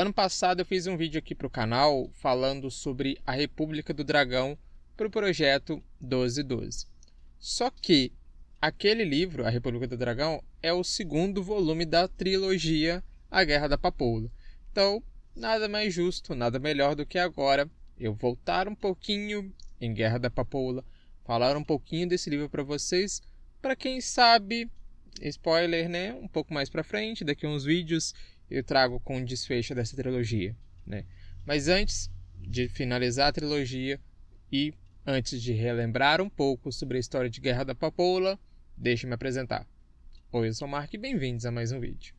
ano passado eu fiz um vídeo aqui para o canal falando sobre a República do Dragão para o projeto 1212. Só que aquele livro, A República do Dragão, é o segundo volume da trilogia A Guerra da Papoula. Então, nada mais justo, nada melhor do que agora eu voltar um pouquinho em Guerra da Papoula, falar um pouquinho desse livro para vocês, para quem sabe, spoiler, né, um pouco mais para frente, daqui a uns vídeos eu trago com o desfecho dessa trilogia, né? Mas antes de finalizar a trilogia e antes de relembrar um pouco sobre a história de Guerra da Papoula, deixe-me apresentar. Oi, eu sou o Mark e bem-vindos a mais um vídeo.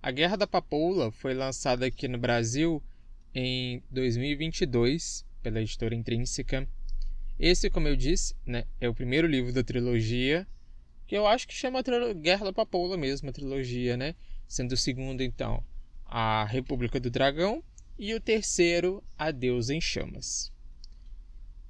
A Guerra da Papoula foi lançada aqui no Brasil em 2022 pela editora Intrínseca. Esse, como eu disse, né, é o primeiro livro da trilogia, que eu acho que chama Guerra da Papoula mesmo, a trilogia, né? Sendo o segundo, então, a República do Dragão e o terceiro, A Deusa em Chamas.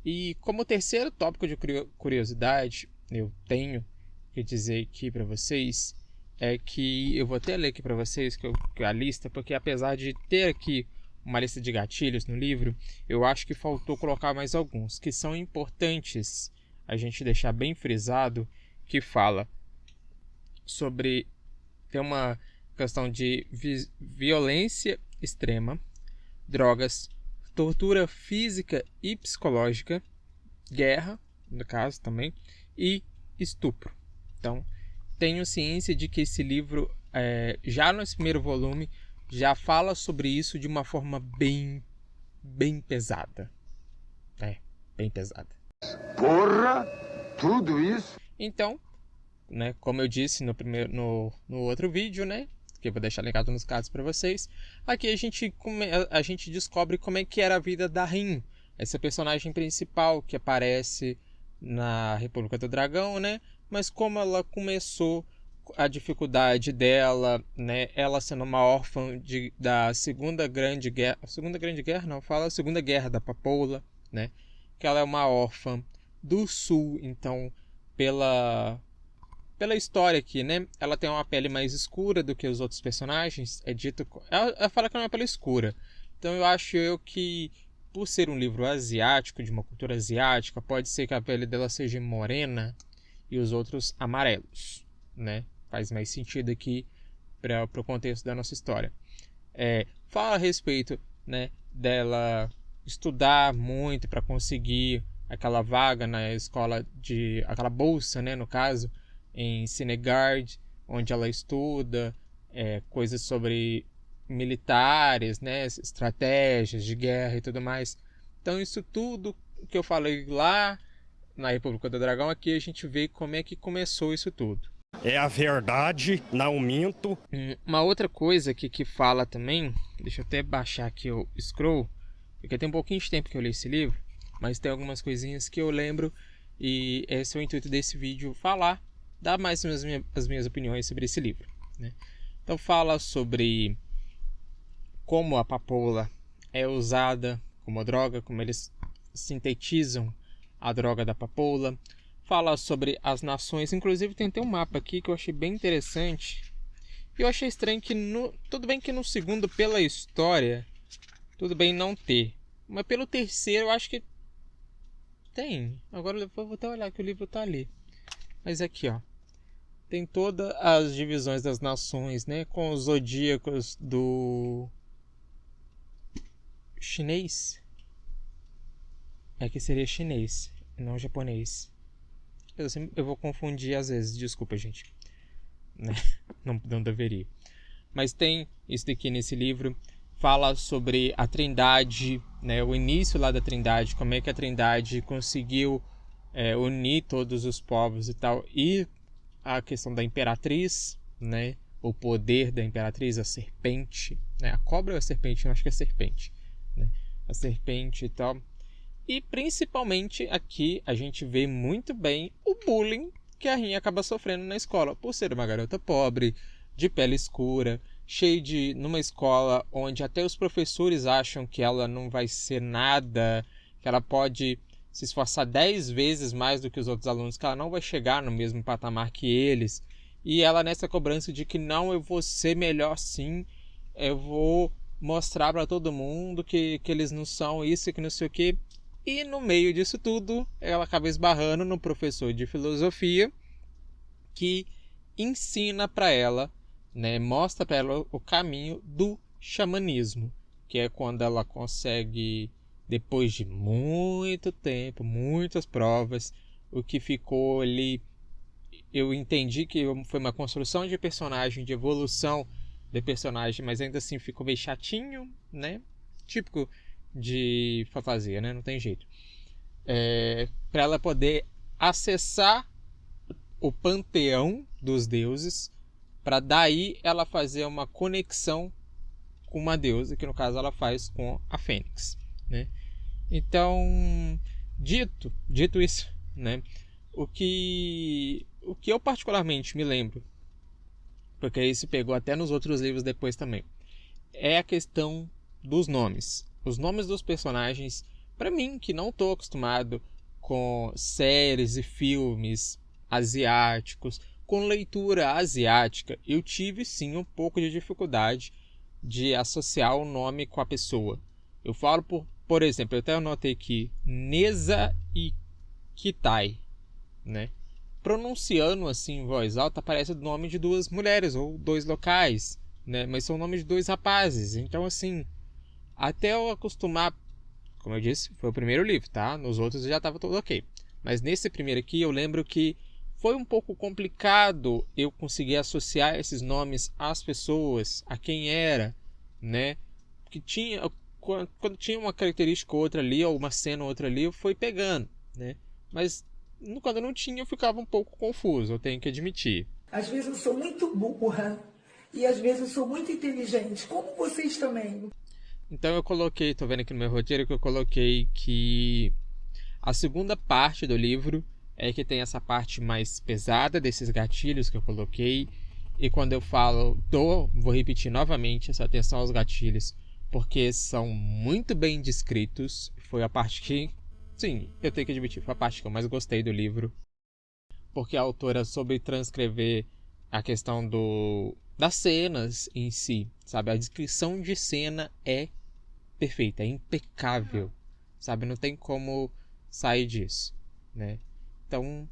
E como terceiro tópico de curiosidade, eu tenho que dizer aqui para vocês, é que eu vou até ler aqui para vocês que a lista, porque apesar de ter aqui uma lista de gatilhos no livro, eu acho que faltou colocar mais alguns, que são importantes a gente deixar bem frisado, que fala sobre ter uma questão de violência extrema, drogas, tortura física e psicológica, guerra, no caso também, e estupro. Então, tenho ciência de que esse livro, já no primeiro volume, já fala sobre isso de uma forma bem pesada. Bem pesada. Porra! Tudo isso? Então, né, como eu disse no outro vídeo, né, que eu vou deixar linkado nos cards para vocês, aqui a gente descobre como é que era a vida da Rin, essa personagem principal que aparece na República do Dragão, né, mas como ela começou, a dificuldade dela, né, ela sendo uma órfã da Segunda Grande Guerra, Segunda Guerra da Papoula, né, que ela é uma órfã do Sul, então pela história aqui, né, ela tem uma pele mais escura do que os outros personagens, ela fala que é uma pele escura, então eu acho que por ser um livro asiático, de uma cultura asiática, pode ser que a pele dela seja morena e os outros amarelos, né? Faz mais sentido aqui para o contexto da nossa história. Fala a respeito, né, dela estudar muito para conseguir aquela vaga na escola aquela bolsa, né, no caso, em Cinegard, onde ela estuda coisas sobre militares, né, estratégias de guerra e tudo mais. Então isso tudo que eu falei lá na República do Dragão, aqui a gente vê como é que começou isso tudo. É a verdade, não minto. Uma outra coisa aqui que fala também, deixa eu até baixar aqui o scroll, porque tem um pouquinho de tempo que eu li esse livro, mas tem algumas coisinhas que eu lembro e esse é o intuito desse vídeo, dar mais as minhas opiniões sobre esse livro, né? Então fala sobre como a papoula é usada como droga, como eles sintetizam a droga da papoula. Fala sobre as nações, inclusive tem até um mapa aqui que eu achei bem interessante. E eu achei estranho que tudo bem que no segundo, pela história, tudo bem não ter, mas pelo terceiro eu acho que tem. Agora eu vou até olhar que o livro tá ali. Mas aqui, ó, tem todas as divisões das nações, né, com os zodíacos do chinês. Que seria chinês, não japonês. Eu vou confundir às vezes, desculpa, gente. Né? Não deveria. Mas tem isso daqui nesse livro. Fala sobre a Trindade, né? O início lá da Trindade, como é que a Trindade conseguiu unir todos os povos e tal. E a questão da Imperatriz, né? O poder da Imperatriz, a serpente. Né? A cobra ou a serpente? Eu acho que é a serpente. Né? A serpente e tal. E principalmente aqui a gente vê muito bem o bullying que a Rin acaba sofrendo na escola, por ser uma garota pobre, de pele escura, numa escola onde até os professores acham que ela não vai ser nada, que ela pode se esforçar 10 vezes mais do que os outros alunos, que ela não vai chegar no mesmo patamar que eles. E ela nessa cobrança de que não, eu vou ser melhor sim, eu vou mostrar para todo mundo que eles não são isso e que não sei o que. E no meio disso tudo, ela acaba esbarrando no professor de filosofia que ensina para ela, né, mostra para ela o caminho do xamanismo, que é quando ela consegue, depois de muito tempo, muitas provas, o que ficou ali, eu entendi que foi uma construção de personagem, de evolução de personagem, mas ainda assim ficou meio chatinho, né? Típico de fantasia, né? Não tem jeito. Para ela poder acessar o panteão dos deuses, para daí ela fazer uma conexão com uma deusa, que no caso ela faz com a Fênix, né? Então, dito isso, né? O que eu particularmente me lembro, porque isso pegou até nos outros livros depois também, é a questão dos nomes. Os nomes dos personagens, para mim, que não estou acostumado com séries e filmes asiáticos, com leitura asiática, eu tive sim um pouco de dificuldade de associar o nome com a pessoa. Eu falo por exemplo, eu até anotei aqui, Neza e Kitai, né? Pronunciando assim em voz alta parece o nome de duas mulheres ou dois locais, né? Mas são nomes de dois rapazes. Então assim, até eu acostumar, como eu disse, foi o primeiro livro, tá? Nos outros já estava tudo ok. Mas nesse primeiro aqui eu lembro que foi um pouco complicado eu conseguir associar esses nomes às pessoas, a quem era, né? Que tinha, quando tinha uma característica ou outra ali, ou uma cena ou outra ali, eu fui pegando, né? Mas quando não tinha, eu ficava um pouco confuso, eu tenho que admitir. Às vezes eu sou muito burra e às vezes eu sou muito inteligente, como vocês também. Então eu coloquei, tô vendo aqui no meu roteiro que eu coloquei que a segunda parte do livro é que tem essa parte mais pesada desses gatilhos que eu coloquei. E quando eu falo vou repetir novamente essa atenção aos gatilhos, porque são muito bem descritos. Foi a parte que, sim, eu tenho que admitir, foi a parte que eu mais gostei do livro. Porque a autora soube transcrever a questão das cenas em si, sabe? A descrição de cena é perfeita, é impecável, sabe? Não tem como sair disso, né? Então,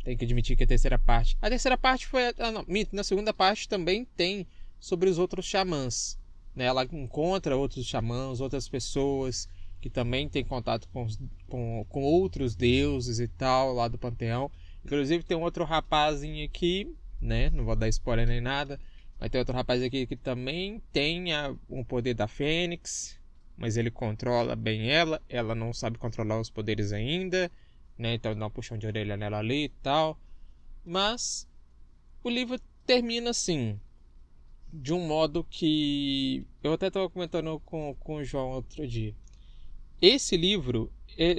tem que admitir que a terceira parte foi, não, na segunda parte também tem sobre os outros xamãs, né? Ela encontra outros xamãs, outras pessoas que também têm contato com outros deuses e tal, lá do panteão. Inclusive tem um outro rapazinho aqui, né? Não vou dar spoiler nem nada, mas tem outro rapaz aqui que também tem um poder da Fênix, mas ele controla bem ela não sabe controlar os poderes ainda, né? Então dá um puxão de orelha nela ali e tal. Mas o livro termina assim, de um modo que eu até estava comentando com o João outro dia. Esse livro,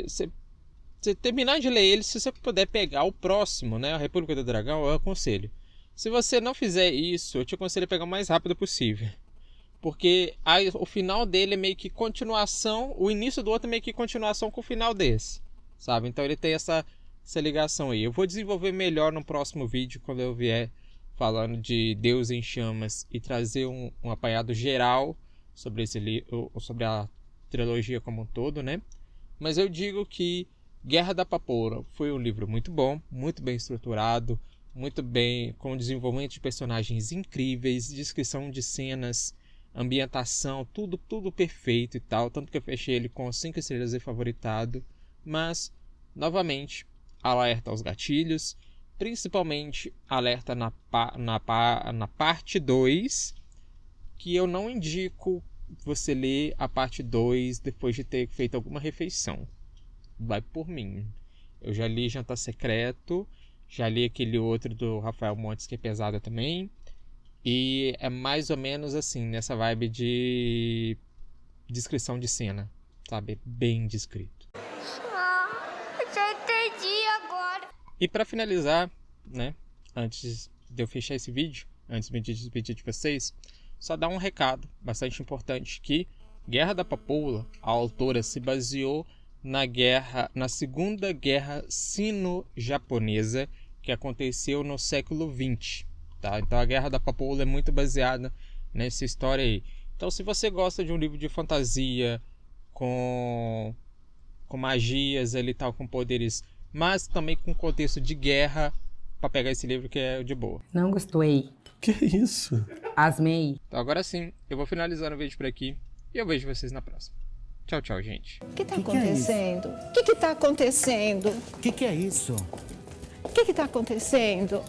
você terminar de ler ele, se você puder pegar o próximo, né, a República do Dragão, eu aconselho. Se você não fizer isso, eu te aconselho a pegar o mais rápido possível. Porque o final dele é meio que continuação, o início do outro é meio que continuação com o final desse, sabe? Então ele tem essa ligação aí. Eu vou desenvolver melhor no próximo vídeo, quando eu vier falando de Deus em Chamas e trazer um apanhado geral sobre esse livro, sobre a trilogia como um todo, né? Mas eu digo que Guerra da Papoula foi um livro muito bom, muito bem estruturado, muito bem, com desenvolvimento de personagens incríveis, descrição de cenas, ambientação, tudo perfeito e tal, tanto que eu fechei ele com 5 estrelas e favoritado. Mas, novamente, alerta aos gatilhos, principalmente alerta na parte 2, que eu não indico você ler a parte 2 depois de ter feito alguma refeição. Vai por mim. Eu já li Jantar Secreto, já li aquele outro do Rafael Montes que é pesado também, e é mais ou menos assim, nessa vibe de descrição de cena, sabe? Bem descrito. Já entendi agora. E para finalizar, né, antes de eu fechar esse vídeo, antes de me despedir de vocês, só dar um recado bastante importante, que Guerra da Papoula, a autora se baseou na Segunda Guerra Sino-Japonesa, que aconteceu no século XX, tá? Então a Guerra da Papoula é muito baseada nessa história aí. Então se você gosta de um livro de fantasia com magias ali, tal, com poderes, mas também com contexto de guerra, para pegar esse livro que é de boa. Não gostei. Que isso? Asmei. Então agora sim, eu vou finalizando o vídeo por aqui e eu vejo vocês na próxima. Tchau, tchau, gente. O que está acontecendo? O que está acontecendo? O que é isso? O que está acontecendo?